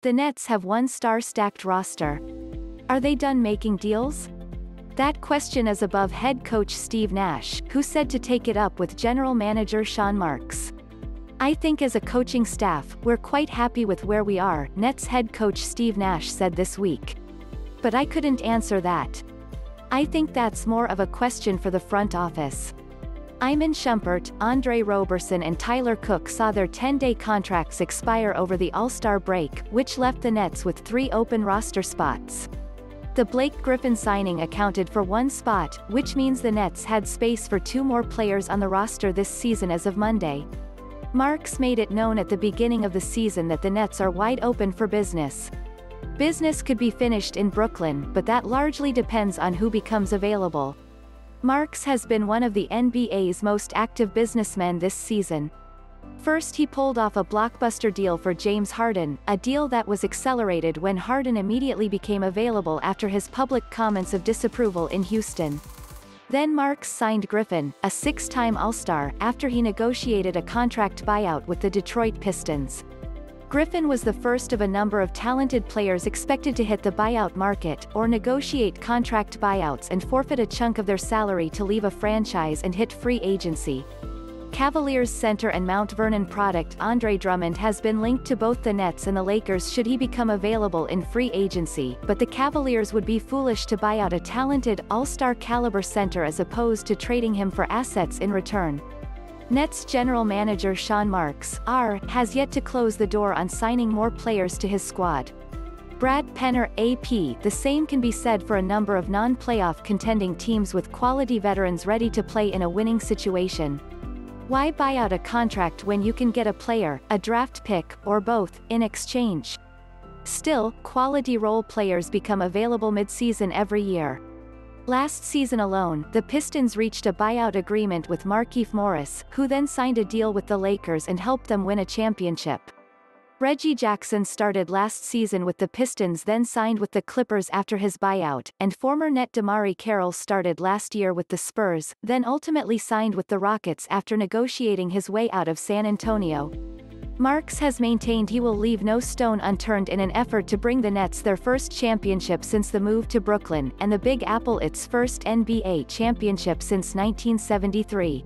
The Nets have one star-stacked roster. Are they done making deals? That question is above head coach Steve Nash, who said to take it up with general manager Sean Marks. "I think as a coaching staff, we're quite happy with where we are," Nets head coach Steve Nash said this week. "But I couldn't answer that. I think that's more of a question for the front office." Iman Shumpert, Andre Roberson and Tyler Cook saw their 10-day contracts expire over the All-Star break, which left the Nets with 3 open roster spots. The Blake Griffin signing accounted for 1 spot, which means the Nets had space for 2 more players on the roster this season as of Monday. Marks made it known at the beginning of the season that the Nets are wide open for business. Business could be finished in Brooklyn, but that largely depends on who becomes available. Marks has been one of the NBA's most active businessmen this season. First he pulled off a blockbuster deal for James Harden, a deal that was accelerated when Harden immediately became available after his public comments of disapproval in Houston. Then Marks signed Griffin, a 6-time All-Star, after he negotiated a contract buyout with the Detroit Pistons. Griffin was the first of a number of talented players expected to hit the buyout market or negotiate contract buyouts and forfeit a chunk of their salary to leave a franchise and hit free agency. Cavaliers center and Mount Vernon product Andre Drummond has been linked to both the Nets and the Lakers should he become available in free agency, but the Cavaliers would be foolish to buy out a talented, all-star caliber center as opposed to trading him for assets in return. Nets general manager Sean Marks, has yet to close the door on signing more players to his squad. Brad Penner, AP, the same can be said for a number of non-playoff contending teams with quality veterans ready to play in a winning situation. Why buy out a contract when you can get a player, a draft pick, or both, in exchange? Still, quality role players become available mid-season every year. Last season alone, the Pistons reached a buyout agreement with Markieff Morris, who then signed a deal with the Lakers and helped them win a championship. Reggie Jackson started last season with the Pistons, then signed with the Clippers after his buyout, and former Net DeMarre Carroll started last year with the Spurs, then ultimately signed with the Rockets after negotiating his way out of San Antonio. Marks has maintained he will leave no stone unturned in an effort to bring the Nets their first championship since the move to Brooklyn, and the Big Apple its first NBA championship since 1973.